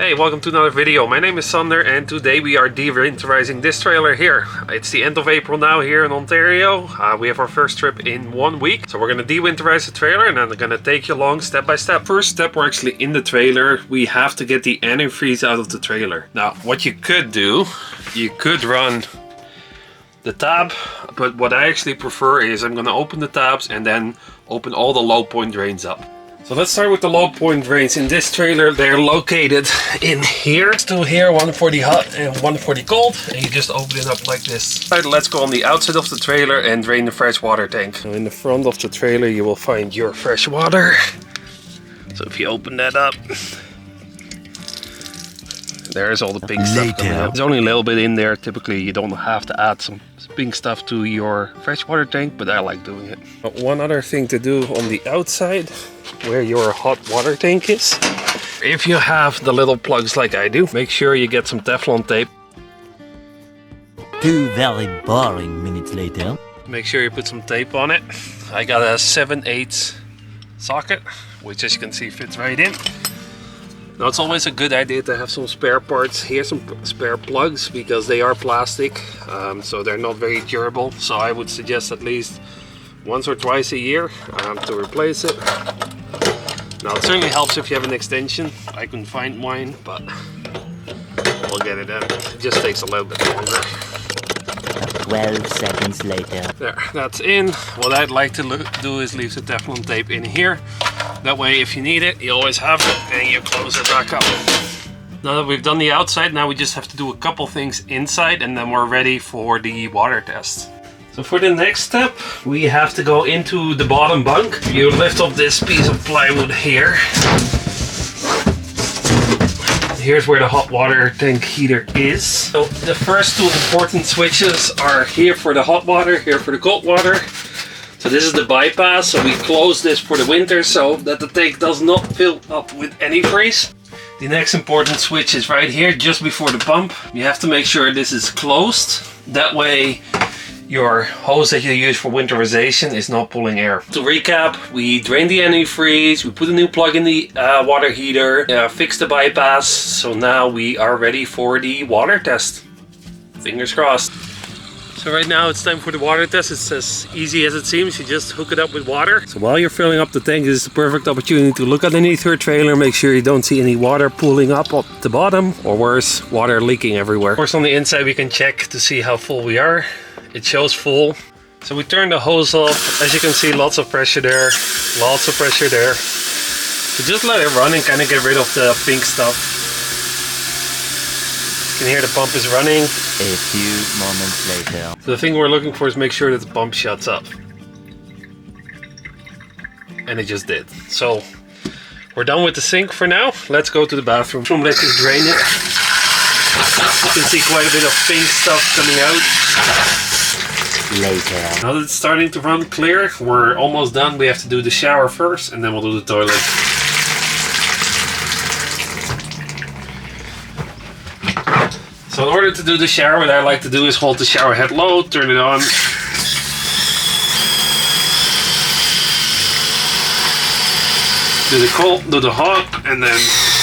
Hey, welcome to another video. My name is Sander and today we are dewinterizing this trailer here. It's the end of April now here in Ontario. We have our first trip in 1 week. So we're going to dewinterize the trailer and I'm going to take you along step by step. First step, we're actually in the trailer. We have to get the antifreeze out of the trailer. Now, what you could do, you could run the tab, but what I actually prefer is I'm going to open the tabs and then open all the low point drains up. So let's start with the low point drains. In this trailer, they're located in here. Still here, one for the hot and one for the cold. And you just open it up like this. Right, let's go on the outside of the trailer and drain the fresh water tank. So in the front of the trailer, you will find your fresh water. So if you open that up, there's all the pink stuff coming out. There's only a little bit in there. Typically, you don't have to add some pink stuff to your freshwater tank, but I like doing it. But one other thing to do on the outside, where your hot water tank is, if you have the little plugs like I do, make sure you get some Teflon tape. 2 very boring minutes later. Make sure you put some tape on it. I got a 7/8 socket, which as you can see fits right in. Now it's always a good idea to have some spare parts. Here's some spare plugs because they are plastic, so they're not very durable. So I would suggest at least once or twice a year to replace it. Now it certainly helps if you have an extension. I couldn't find mine, but we'll get it in. It just takes a little bit longer. 12 seconds later. There, that's in. What I'd like to do is leave the Teflon tape in here. That way, if you need it, you always have it and you close it back up. Now that we've done the outside, now we just have to do a couple things inside and then we're ready for the water test. So for the next step, we have to go into the bottom bunk. You lift up this piece of plywood here. Here's where the hot water tank heater is. So the first two important switches are here for the hot water, here for the cold water. So this is the bypass, so we close this for the winter so that the tank does not fill up with antifreeze. The next important switch is right here, just before the pump. You have to make sure this is closed. That way your hose that you use for winterization is not pulling air. To recap, we drained the antifreeze, we put a new plug in the water heater, fixed the bypass, so now we are ready for the water test. Fingers crossed. So right now it's time for the water test. It's as easy as it seems. You just hook it up with water. So while you're filling up the tank, this is the perfect opportunity to look underneath your trailer. Make sure you don't see any water pooling up at the bottom, or worse, water leaking everywhere. Of course, on the inside we can check to see how full we are. It shows full. So we turn the hose off. As you can see, lots of pressure there. Lots of pressure there. So just let it run and kind of get rid of the pink stuff. You can hear the pump is running. A few moments later. So the thing we're looking for is make sure that the pump shuts up. And it just did. So we're done with the sink for now. Let's go to the bathroom. Let's just drain it. You can see quite a bit of pink stuff coming out. Later. Now that it's starting to run clear, we're almost done. We have to do the shower first and then we'll do the toilet. So in order to do the shower, what I like to do is hold the shower head low, turn it on. Do the cold, do the hot, and then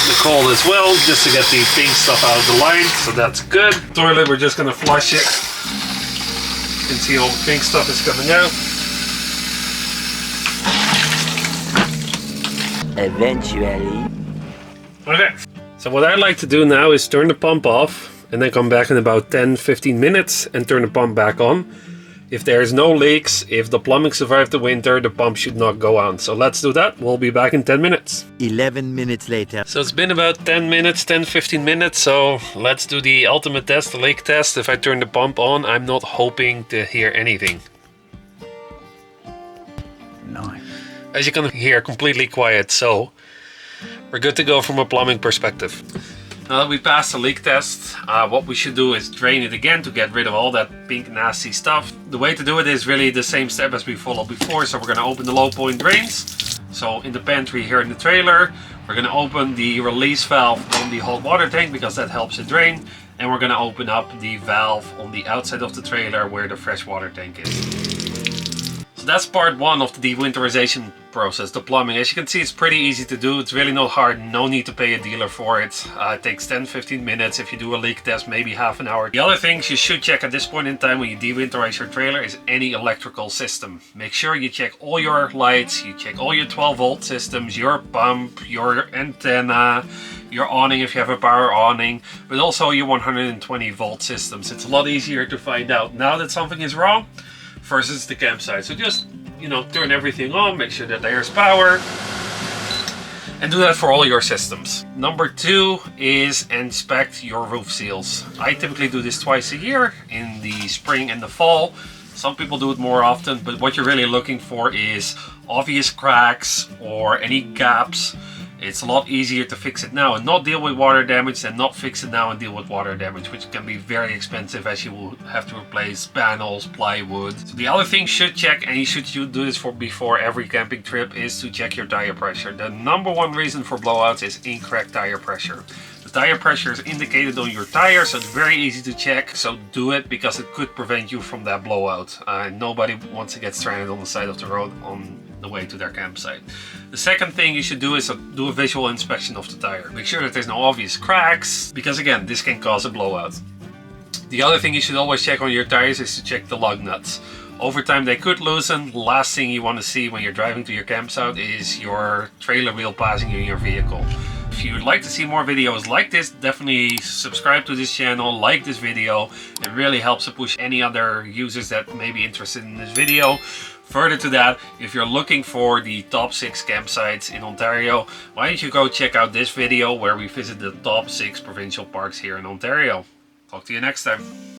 the cold as well, just to get the pink stuff out of the line. So that's good. Toilet, we're just gonna flush it. You can see all the pink stuff is coming out. Eventually. Okay. So what I like to do now is turn the pump off and then come back in about 10-15 minutes and turn the pump back on. If there's no leaks, if the plumbing survived the winter, the pump should not go on. So let's do that. We'll be back in 10 minutes. 11 minutes later. So it's been about 10 minutes, 10-15 minutes. So let's do the ultimate test, the leak test. If I turn the pump on, I'm not hoping to hear anything. Nice. As you can hear, completely quiet. So we're good to go from a plumbing perspective. Now that we passed the leak test, what we should do is drain it again to get rid of all that pink nasty stuff. The way to do it is really the same step as we followed before. So we're going to open the low point drains. So in the pantry here in the trailer, we're going to open the release valve on the hot water tank because that helps it drain. And we're going to open up the valve on the outside of the trailer where the fresh water tank is. So So that's part one of the dewinterization process, the plumbing. As you can see, it's pretty easy to do. It's really not hard. No need to pay a dealer for it. It takes 10-15 minutes. If you do a leak test, maybe half an hour. The other things you should check at this point in time when you dewinterize your trailer is any electrical system. Make sure you check all your lights, you check all your 12-volt systems, your pump, your antenna, your awning if you have a power awning, but also your 120-volt systems. It's a lot easier to find out now that something is wrong versus the campsite. So just, you know, turn everything on, make sure that there's power, and do that for all your systems. Number two is inspect your roof seals. I typically do this twice a year, in the spring and the fall. Some people do it more often, but what you're really looking for is obvious cracks or any gaps. It's a lot easier to fix it now and not deal with water damage than not fix it now and deal with water damage, which can be very expensive as you will have to replace panels, plywood. So the other thing you should check, and you should do this before every camping trip, is to check your tire pressure. The number one reason for blowouts is incorrect tire pressure. The tire pressure is indicated on your tire, so it's very easy to check. So do it, because it could prevent you from that blowout. Nobody wants to get stranded on the side of the road on the way to their campsite. The second thing you should do is do a visual inspection of the tire. Make sure that there's no obvious cracks, because again, this can cause a blowout. The other thing you should always check on your tires is to check the lug nuts. Over time they could loosen. The last thing you want to see when you're driving to your campsite is your trailer wheel passing you in your vehicle. If you would like to see more videos like this, definitely subscribe to this channel, like this video. It really helps to push any other users that may be interested in this video. Further to that, if you're looking for the top 6 campsites in Ontario, why don't you go check out this video where we visit the top 6 provincial parks here in Ontario. Talk to you next time.